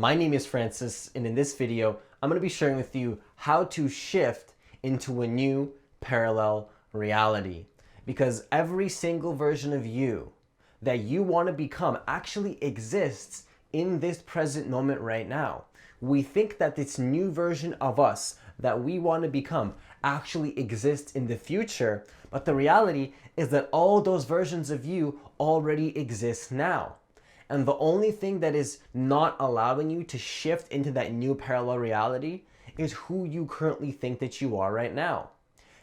My name is Francis, and in this video, I'm going to be sharing with you how to shift into a new parallel reality. Because every single version of you that you want to become actually exists in this present moment right now. We think that this new version of us that we want to become actually exists in the future, but the reality is that all those versions of you already exist now. And the only thing that is not allowing you to shift into that new parallel reality is who you currently think that you are right now.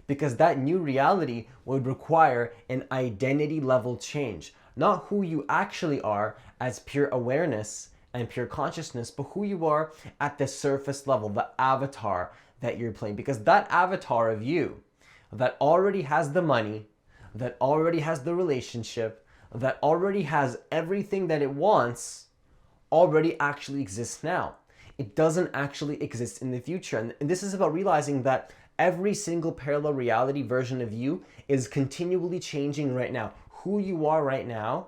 Because that new reality would require an identity level change. Not who you actually are as pure awareness and pure consciousness, but who you are at the surface level, the avatar that you're playing. Because that avatar of you that already has the money, that already has the relationship, that already has everything that it wants, already actually exists now. It doesn't actually exist in the future. And this is about realizing that every single parallel reality version of you is continually changing right now. Who you are right now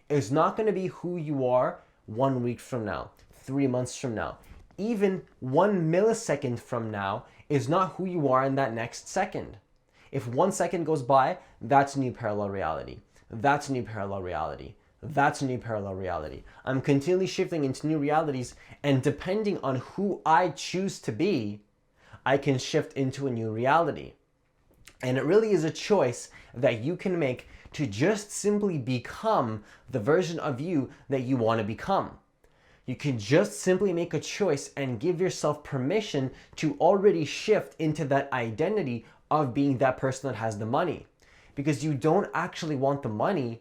is not going to be who you are 1 week from now, 3 months from now. Even 1 millisecond from now is not who you are in that next second. If 1 second goes by, that's new parallel reality. That's new parallel reality. That's new parallel reality. I'm continually shifting into new realities, and depending on who I choose to be, I can shift into a new reality. And it really is a choice that you can make to just simply become the version of you that you want to become. You can just simply make a choice and give yourself permission to already shift into that identity of being that person that has the money. Because you don't actually want the money.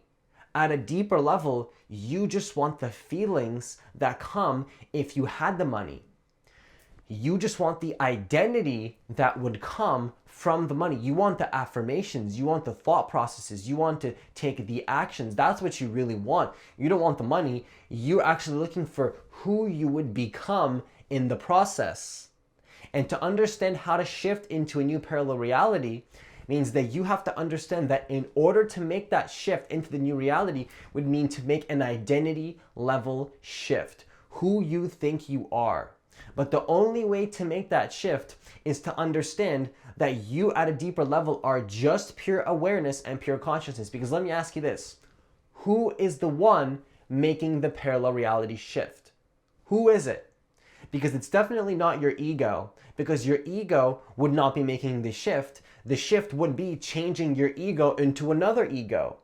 At a deeper level, you just want the feelings that come if you had the money. You just want the identity that would come from the money. You want the affirmations, you want the thought processes, you want to take the actions. That's what you really want. You don't want the money. You're actually looking for who you would become in the process. And to understand how to shift into a new parallel reality means that you have to understand that in order to make that shift into the new reality would mean to make an identity level shift. Who you think you are. But the only way to make that shift is to understand that you at a deeper level are just pure awareness and pure consciousness. Because let me ask you this. Who is the one making the parallel reality shift? Who is it? Because it's definitely not your ego. Because your ego would not be making the shift. The shift would be changing your ego into another ego.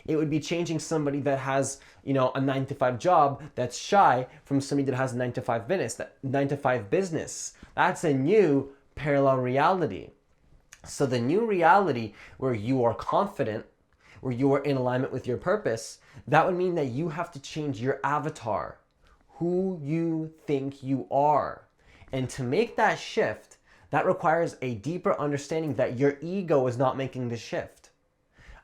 It would be changing somebody that has, a 9-to-5 job that's shy from somebody that has a 9-to-5 business. That's a new parallel reality. So the new reality where you are confident, where you are in alignment with your purpose, that would mean that you have to change your avatar, who you think you are. And to make that shift, that requires a deeper understanding that your ego is not making the shift.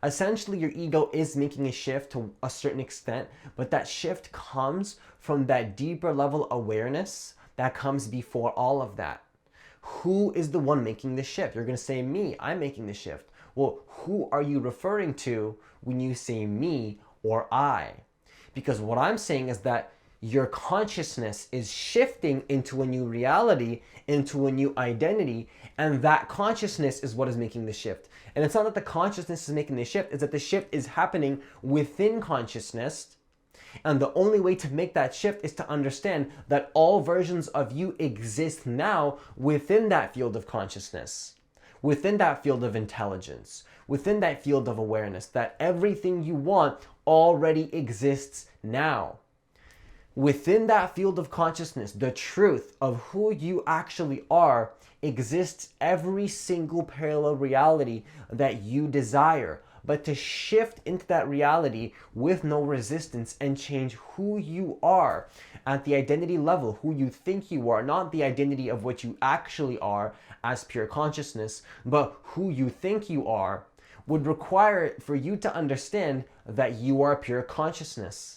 Essentially, your ego is making a shift to a certain extent, but that shift comes from that deeper level awareness that comes before all of that. Who is the one making the shift? You're going to say, me, I'm making the shift. Well, who are you referring to when you say me or I? Because what I'm saying is that your consciousness is shifting into a new reality, into a new identity, and that consciousness is what is making the shift. And it's not that the consciousness is making the shift, it's that the shift is happening within consciousness. And the only way to make that shift is to understand that all versions of you exist now within that field of consciousness, within that field of intelligence, within that field of awareness, that everything you want already exists now. Within that field of consciousness, the truth of who you actually are exists every single parallel reality that you desire. But to shift into that reality with no resistance and change who you are at the identity level, who you think you are, not the identity of what you actually are as pure consciousness, but who you think you are, would require for you to understand that you are pure consciousness.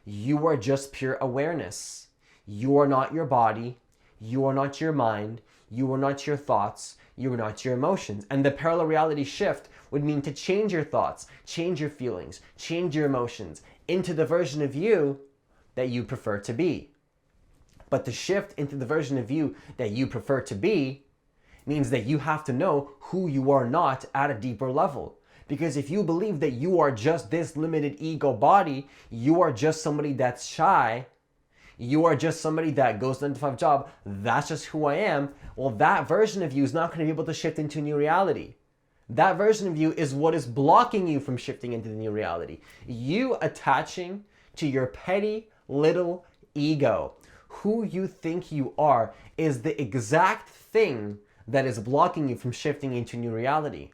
You are just pure awareness. You are not your body. You are not your mind. You are not your thoughts. You are not your emotions. And the parallel reality shift would mean to change your thoughts, change your feelings, change your emotions into the version of you that you prefer to be. But to shift into the version of you that you prefer to be means that you have to know who you are not at a deeper level. Because if you believe that you are just this limited ego body, you are just somebody that's shy, you are just somebody that goes to 9 to 5 job, that's just who I am, well, that version of you is not going to be able to shift into a new reality. That version of you is what is blocking you from shifting into the new reality. You attaching to your petty little ego, who you think you are, is the exact thing that is blocking you from shifting into new reality.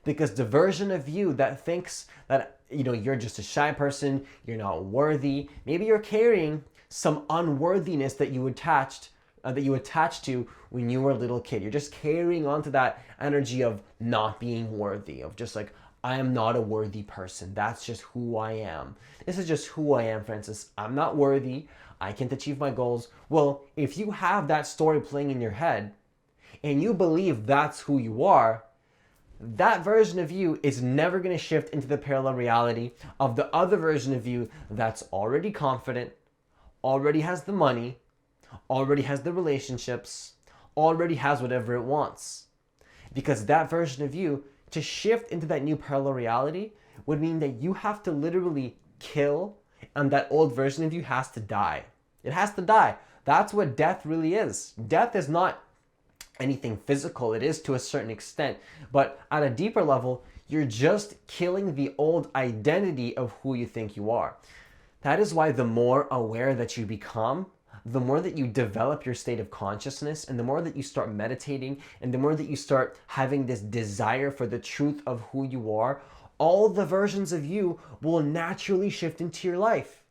Because the version of you that thinks that, you're just a shy person, you're not worthy, maybe you're carrying some unworthiness that you attached to when you were a little kid. You're just carrying on to that energy of not being worthy, of just like, I am not a worthy person. That's just who I am. This is just who I am, Francis. I'm not worthy. I can't achieve my goals. Well, if you have that story playing in your head and you believe that's who you are, that version of you is never going to shift into the parallel reality of the other version of you that's already confident, already has the money, already has the relationships, already has whatever it wants. Because that version of you, to shift into that new parallel reality, would mean that you have to literally kill, and that old version of you has to die. It has to die. That's what death really is. Death is not anything physical. It is to a certain extent. But at a deeper level, you're just killing the old identity of who you think you are. That is why the more aware that you become, the more that you develop your state of consciousness, and the more that you start meditating, and the more that you start having this desire for the truth of who you are, all the versions of you will naturally shift into your life.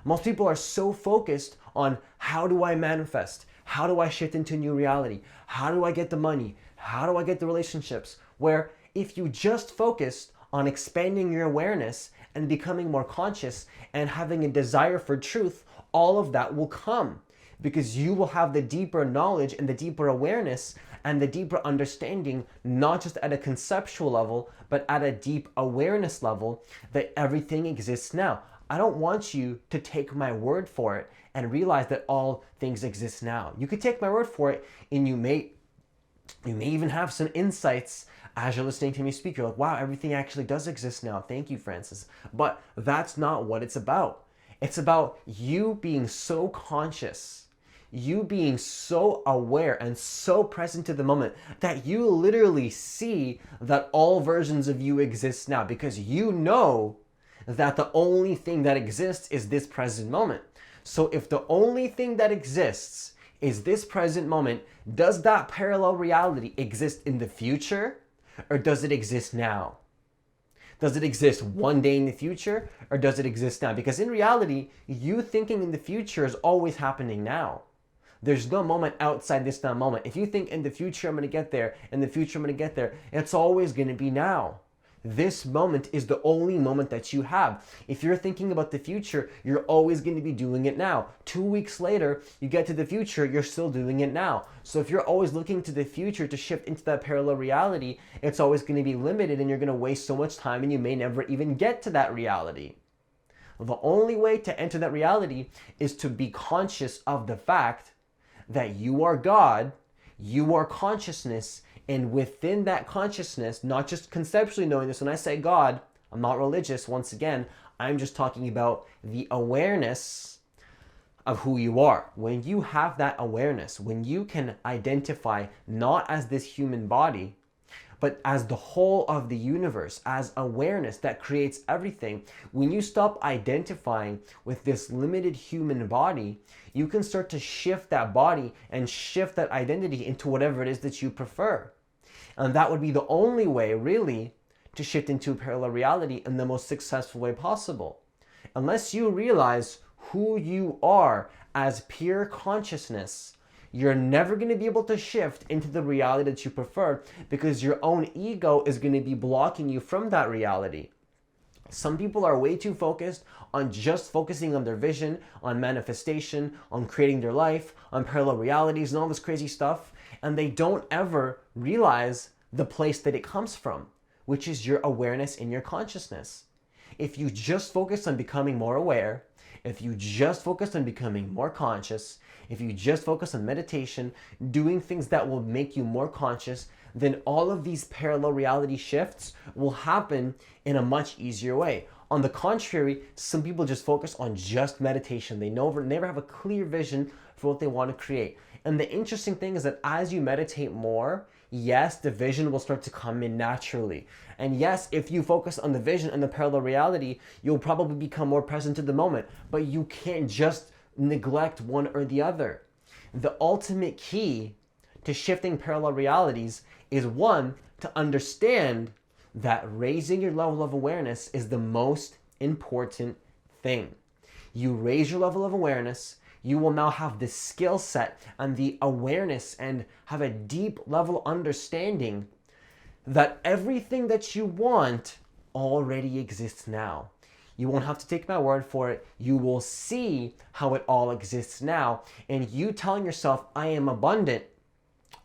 Most people are so focused on, how do I manifest? How do I shift into a new reality? How do I get the money? How do I get the relationships? Where if you just focused on expanding your awareness and becoming more conscious and having a desire for truth, all of that will come, because you will have the deeper knowledge and the deeper awareness and the deeper understanding, not just at a conceptual level, but at a deep awareness level, that everything exists now. I don't want you to take my word for it and realize that all things exist now. You could take my word for it, and you may even have some insights as you're listening to me speak. You're like, wow, everything actually does exist now. Thank you, Francis. But that's not what it's about. It's about you being so conscious, you being so aware and so present to the moment that you literally see that all versions of you exist now, because you know that the only thing that exists is this present moment. So if the only thing that exists is this present moment, does that parallel reality exist in the future, or does it exist now? Does it exist one day in the future, or does it exist now? Because in reality, you thinking in the future is always happening now. There's no moment outside this now moment. If you think in the future I'm going to get there, in the future I'm going to get there, it's always going to be now. This moment is the only moment that you have. If you're thinking about the future, you're always going to be doing it now. 2 weeks later, you get to the future, you're still doing it now. So if you're always looking to the future to shift into that parallel reality, it's always going to be limited, and you're going to waste so much time, and you may never even get to that reality. The only way to enter that reality is to be conscious of the fact that you are God, you are consciousness, and within that consciousness, not just conceptually knowing this, when I say God, I'm not religious, once again, I'm just talking about the awareness of who you are. When you have that awareness, when you can identify not as this human body, but as the whole of the universe, as awareness that creates everything, when you stop identifying with this limited human body, you can start to shift that body and shift that identity into whatever it is that you prefer. And that would be the only way, really, to shift into a parallel reality in the most successful way possible. Unless you realize who you are as pure consciousness, you're never going to be able to shift into the reality that you prefer, because your own ego is going to be blocking you from that reality. Some people are way too focused on just focusing on their vision, on manifestation, on creating their life, on parallel realities and all this crazy stuff, and they don't ever realize the place that it comes from, which is your awareness in your consciousness. If you just focus on becoming more aware, if you just focus on becoming more conscious, if you just focus on meditation, doing things that will make you more conscious, then all of these parallel reality shifts will happen in a much easier way. On the contrary, some people just focus on just meditation. They never have a clear vision for what they want to create. And the interesting thing is that as you meditate more, yes, the vision will start to come in naturally. And yes, if you focus on the vision and the parallel reality, you'll probably become more present to the moment. But you can't just neglect one or the other. The ultimate key to shifting parallel realities is, one, to understand that raising your level of awareness is the most important thing. You raise your level of awareness, you will now have the skill set and the awareness and have a deep level understanding that everything that you want already exists now. You won't have to take my word for it. You will see how it all exists now. And you telling yourself, I am abundant,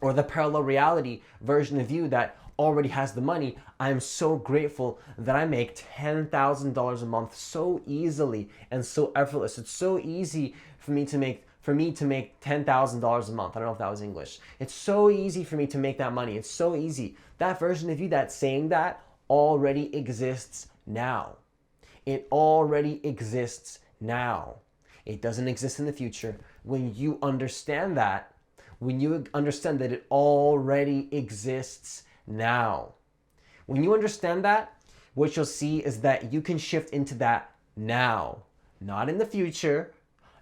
or the parallel reality version of you that already has the money, I'm so grateful that I make $10,000 a month so easily and so effortless. It's so easy for me to make $10,000 a month. I don't know if that was English. It's so easy for me to make that money. It's so easy. That version of you that's saying that already exists now. It already exists now. It doesn't exist in the future. When you understand that, it already exists now. When you understand that, what you'll see is that you can shift into that now. Not in the future,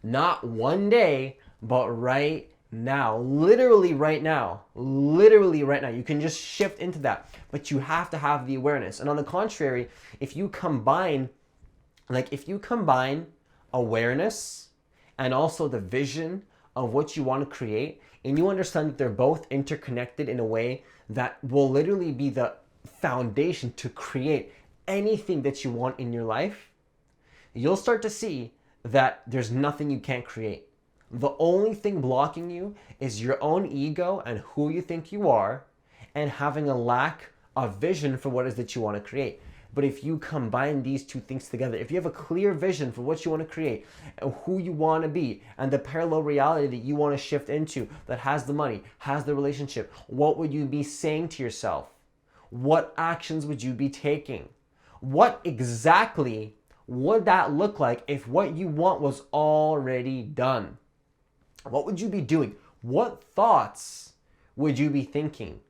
not one day, but right now. Literally right now. Literally right now. You can just shift into that. But you have to have the awareness. And on the contrary, if you combine awareness and also the vision of what you want to create, and you understand that they're both interconnected in a way that will literally be the foundation to create anything that you want in your life, you'll start to see that there's nothing you can't create. The only thing blocking you is your own ego and who you think you are, and having a lack of vision for what it is that you want to create. But if you combine these two things together, if you have a clear vision for what you want to create and who you want to be and the parallel reality that you want to shift into that has the money, has the relationship, what would you be saying to yourself? What actions would you be taking? What exactly would that look like if what you want was already done? What would you be doing? What thoughts would you be thinking?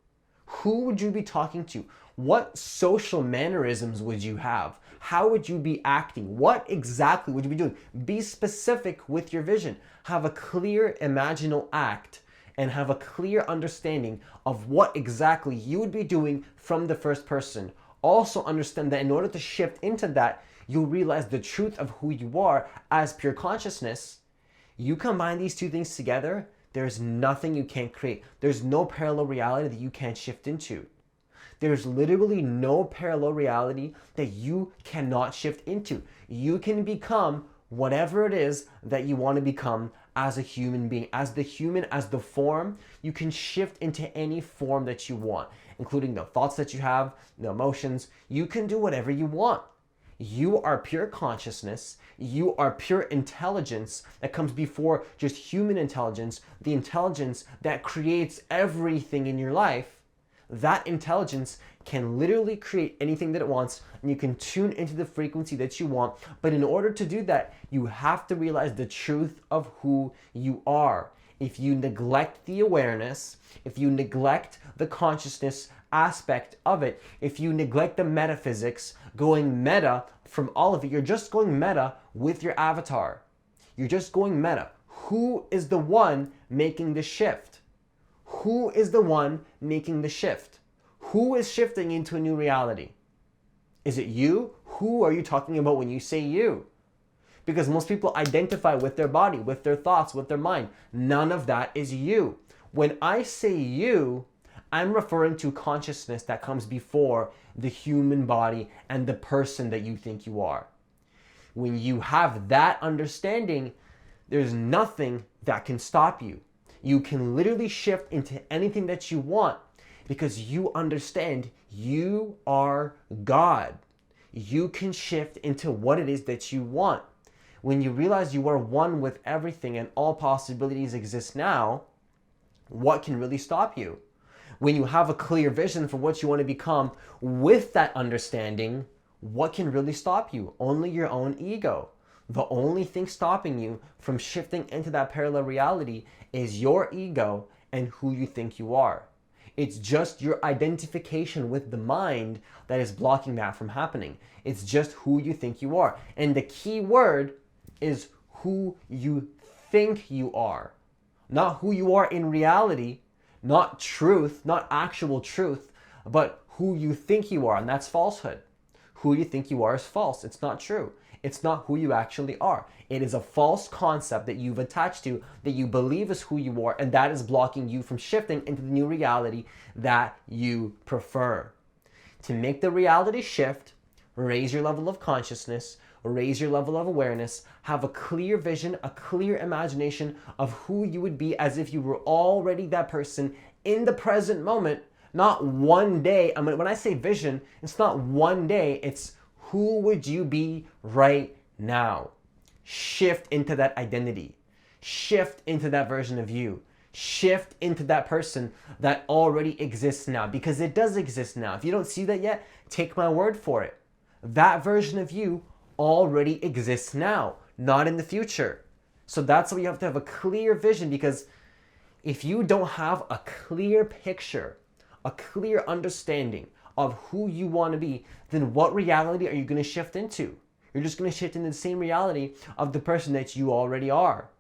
Who would you be talking to? What social mannerisms would you have? How would you be acting? What exactly would you be doing? Be specific with your vision. Have a clear imaginal act and have a clear understanding of what exactly you would be doing from the first person. Also understand that in order to shift into that, you'll realize the truth of who you are as pure consciousness. You combine these two things together, there's nothing you can't create. There's no parallel reality that you can't shift into. There's literally no parallel reality that you cannot shift into. You can become whatever it is that you want to become as a human being. As the form, you can shift into any form that you want, including the thoughts that you have, the emotions. You can do whatever you want. You are pure consciousness. You are pure intelligence that comes before just human intelligence, the intelligence that creates everything in your life. That intelligence can literally create anything that it wants, and you can tune into the frequency that you want. But in order to do that, you have to realize the truth of who you are. If you neglect the awareness, if you neglect the consciousness aspect of it, if you neglect the metaphysics, going meta from all of it, you're just going meta with your avatar. You're just going meta. Who is the one making the shift? Who is the one making the shift? Who is shifting into a new reality? Is it you? Who are you talking about when you say you? Because most people identify with their body, with their thoughts, with their mind. None of that is you. When I say you, I'm referring to consciousness that comes before the human body and the person that you think you are. When you have that understanding, there's nothing that can stop you. You can literally shift into anything that you want because you understand you are God. You can shift into what it is that you want. when you realize you are one with everything and all possibilities exist now, what can really stop you? When you have a clear vision for what you want to become with that understanding, what can really stop you? Only your own ego. The only thing stopping you from shifting into that parallel reality is your ego and who you think you are. It's just your identification with the mind that is blocking that from happening. It's just who you think you are. And the key word is who you think you are. Not who you are in reality, not truth, not actual truth, but who you think you are. And that's falsehood. Who you think you are is false. It's not true. It's not who you actually are. It is a false concept that you've attached to, that you believe is who you are, and that is blocking you from shifting into the new reality that you prefer. To make the reality shift, raise your level of consciousness, raise your level of awareness, have a clear vision, a clear imagination of who you would be as if you were already that person in the present moment, not one day. I mean, when I say vision, it's not one day, it's who would you be right now? Shift into that identity. Shift into that version of you. Shift into that person that already exists now, because it does exist now. If you don't see that yet, take my word for it. That version of you already exists now, not in the future. So that's why you have to have a clear vision, because if you don't have a clear picture, a clear understanding of who you want to be, then what reality are you going to shift into? You're just going to shift into the same reality of the person that you already are,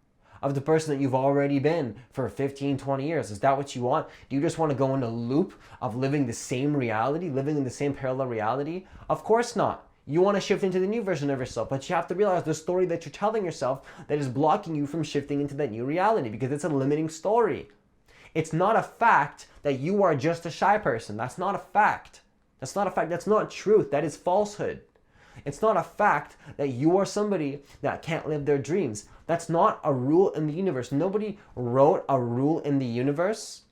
of the person that you've already been for 15, 20 years. Is that what you want? Do you just want to go in a loop of living the same reality, living in the same parallel reality? Of course not. You want to shift into the new version of yourself, but you have to realize the story that you're telling yourself that is blocking you from shifting into that new reality, because it's a limiting story. It's not a fact that you are just a shy person. That's not a fact. That's not a fact. That's not truth. That is falsehood. It's not a fact that you are somebody that can't live their dreams. That's not a rule in the universe. Nobody wrote a rule in the universe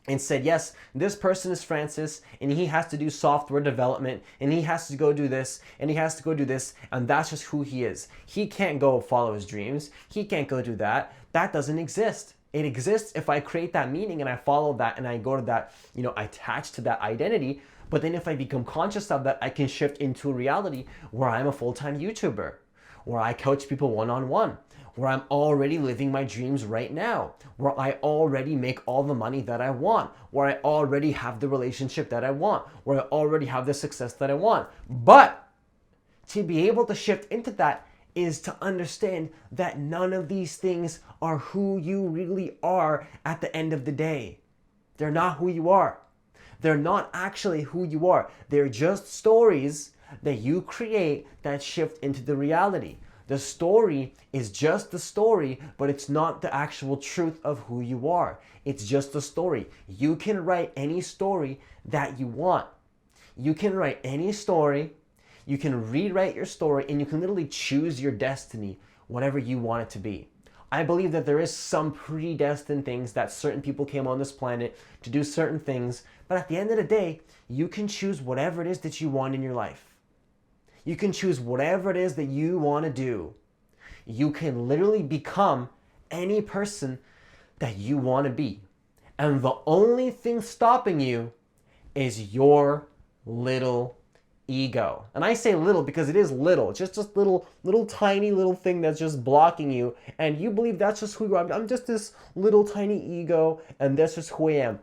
and said, yes, this person is Francis and he has to do software development and he has to go do this and he has to go do this, and that's just who he is. He can't go follow his dreams. He can't go do that. That doesn't exist. It exists if I create that meaning and I follow that and I go to that, I attach to that identity. But then if I become conscious of that, I can shift into a reality where I'm a full-time YouTuber, where I coach people one-on-one, where I'm already living my dreams right now, where I already make all the money that I want, where I already have the relationship that I want, where I already have the success that I want. But to be able to shift into that is to understand that none of these things are who you really are at the end of the day. They're not who you are. They're not actually who you are. They're just stories that you create that shift into the reality. The story is just the story, but it's not the actual truth of who you are. It's just a story. You can write any story that you want. You can write any story. You can rewrite your story, and you can literally choose your destiny, whatever you want it to be. I believe that there is some predestined things that certain people came on this planet to do certain things, but at the end of the day, you can choose whatever it is that you want in your life. You can choose whatever it is that you want to do. You can literally become any person that you want to be. And the only thing stopping you is your little ego. And I say little because it is little. It's just this little tiny little thing that's just blocking you. And you believe that's just who you are. I'm just this little tiny ego and that's just who I am.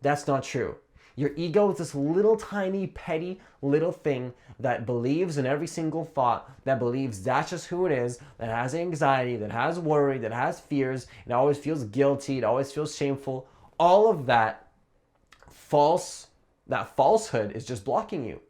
That's not true. Your ego is this little tiny petty little thing that believes in every single thought, that believes that's just who it is, that has anxiety, that has worry, that has fears, it always feels guilty, it always feels shameful. All of that falsehood is just blocking you.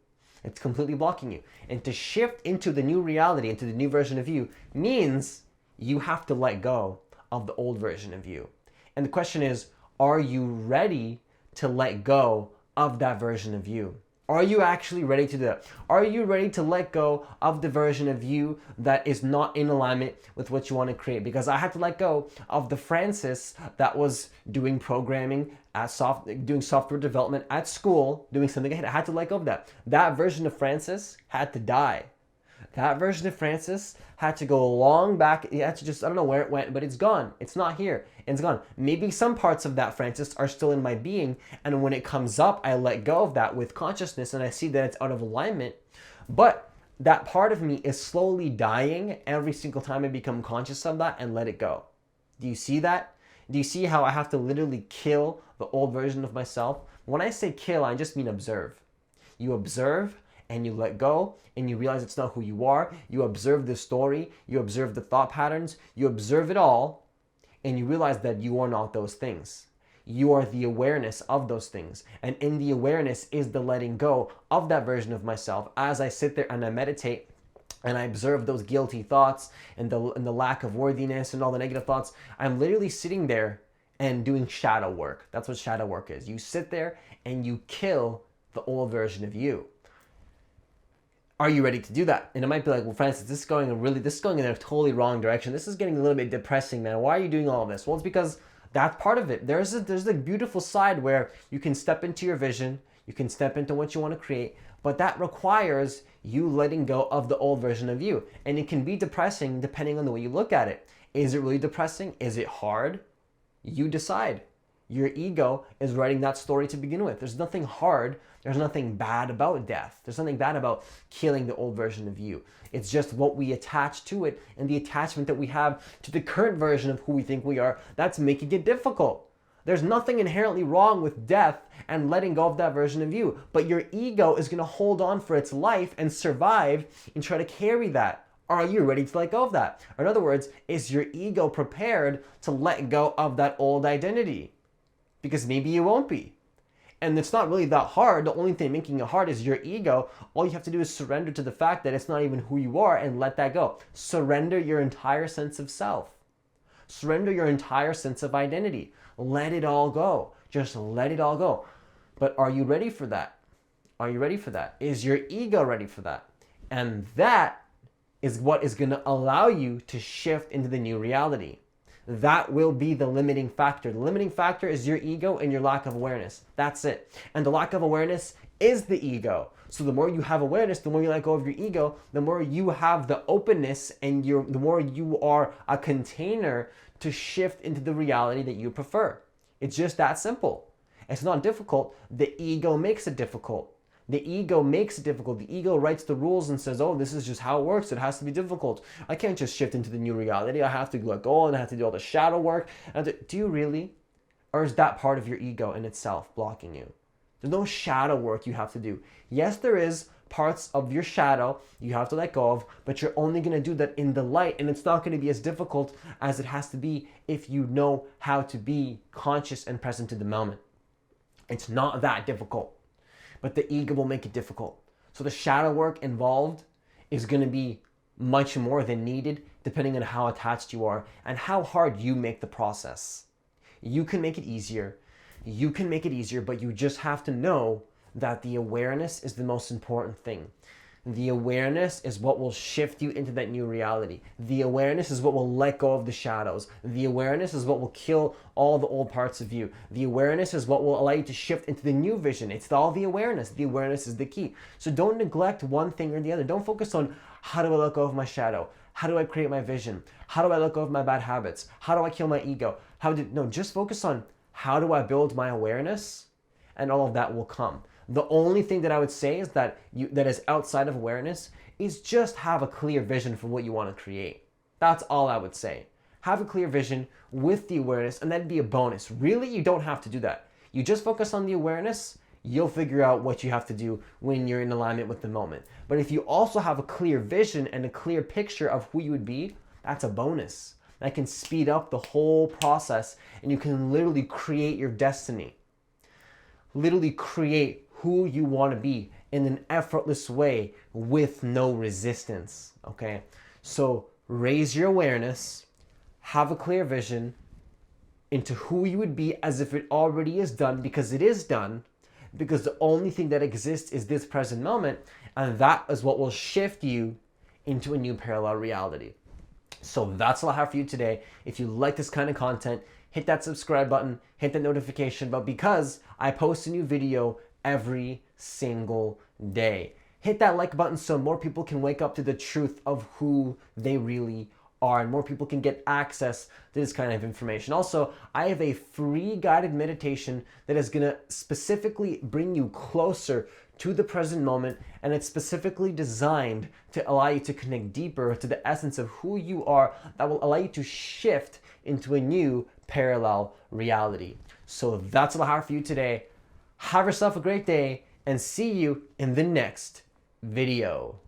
It's completely blocking you. And to shift into the new reality, into the new version of you, means you have to let go of the old version of you. And the question is, are you ready to let go of that version of you? Are you actually ready to do that? Are you ready to let go of the version of you that is not in alignment with what you want to create? Because I had to let go of the Francis that was doing programming, doing software development at school, doing something. I had to let go of that. That version of Francis had to die. That version of Francis had to go long back. It had to just, I don't know where it went, but it's gone. It's not here. It's gone. Maybe some parts of that Francis are still in my being. And when it comes up, I let go of that with consciousness and I see that it's out of alignment. But that part of me is slowly dying every single time I become conscious of that and let it go. Do you see that? Do you see how I have to literally kill the old version of myself? When I say kill, I just mean observe. You observe and you let go and you realize it's not who you are. You observe the story, you observe the thought patterns, you observe it all, and you realize that you are not those things. You are the awareness of those things. And in the awareness is the letting go of that version of myself as I sit there and I meditate and I observe those guilty thoughts and the lack of worthiness and all the negative thoughts. I'm literally sitting there and doing shadow work. That's what shadow work is. You sit there and you kill the old version of you. Are you ready to do that? And it might be like, well, Francis, this is going in a totally wrong direction. This is getting a little bit depressing, man. Why are you doing all of this? Well, it's because that's part of it. There's a beautiful side where you can step into your vision, you can step into what you want to create, but that requires you letting go of the old version of you. And it can be depressing depending on the way you look at it. Is it really depressing? Is it hard? You decide. Your ego is writing that story to begin with. There's nothing hard. There's nothing bad about death. There's nothing bad about killing the old version of you. It's just what we attach to it and the attachment that we have to the current version of who we think we are that's making it difficult. There's nothing inherently wrong with death and letting go of that version of you, but your ego is going to hold on for its life and survive and try to carry that. Are you ready to let go of that? Or in other words, is your ego prepared to let go of that old identity? Because maybe you won't be. And it's not really that hard. The only thing making it hard is your ego. All you have to do is surrender to the fact that it's not even who you are and let that go. Surrender your entire sense of self. Surrender your entire sense of identity. Let it all go. Just let it all go. But are you ready for that? Are you ready for that? Is your ego ready for that? And that is what is going to allow you to shift into the new reality. That will be the limiting factor. The limiting factor is your ego and your lack of awareness. That's it. And the lack of awareness is the ego. So the more you have awareness, the more you let go of your ego, the more you have the openness and the more you are a container to shift into the reality that you prefer. It's just that simple. It's not difficult. The ego makes it difficult. The ego makes it difficult. The ego writes the rules and says, oh, this is just how it works. It has to be difficult. I can't just shift into the new reality. I have to let go and I have to do all the shadow work. Do you really? Or is that part of your ego in itself blocking you? There's no shadow work you have to do. Yes, there is parts of your shadow you have to let go of, but you're only going to do that in the light, and it's not going to be as difficult as it has to be if you know how to be conscious and present in the moment. It's not that difficult. But the ego will make it difficult. So the shadow work involved is going to be much more than needed depending on how attached you are and how hard you make the process. You can make it easier. You can make it easier, but you just have to know that the awareness is the most important thing. The awareness is what will shift you into that new reality. The awareness is what will let go of the shadows. The awareness is what will kill all the old parts of you. The awareness is what will allow you to shift into the new vision. It's all the awareness. The awareness is the key. So don't neglect one thing or the other. Don't focus on how do I let go of my shadow? How do I create my vision? How do I let go of my bad habits? How do I kill my ego? No, just focus on how do I build my awareness, and all of that will come. The only thing that I would say is that is outside of awareness is just have a clear vision for what you want to create. That's all I would say. Have a clear vision with the awareness, and that'd be a bonus. Really, you don't have to do that. You just focus on the awareness, you'll figure out what you have to do when you're in alignment with the moment. But if you also have a clear vision and a clear picture of who you would be, that's a bonus. That can speed up the whole process, and you can literally create your destiny. Literally create who you want to be in an effortless way with no resistance, okay? So raise your awareness, have a clear vision into who you would be as if it already is done, because it is done, because the only thing that exists is this present moment, and that is what will shift you into a new parallel reality. So that's all I have for you today. If you like this kind of content, hit that subscribe button, hit the notification bell, because I post a new video every single day. hit that like button so more people can wake up to the truth of who they really are and more people can get access to this kind of information. Also, I have a free guided meditation that is going to specifically bring you closer to the present moment, and it's specifically designed to allow you to connect deeper to the essence of who you are, that will allow you to shift into a new parallel reality. So that's all I have for you today. Have yourself a great day and see you in the next video.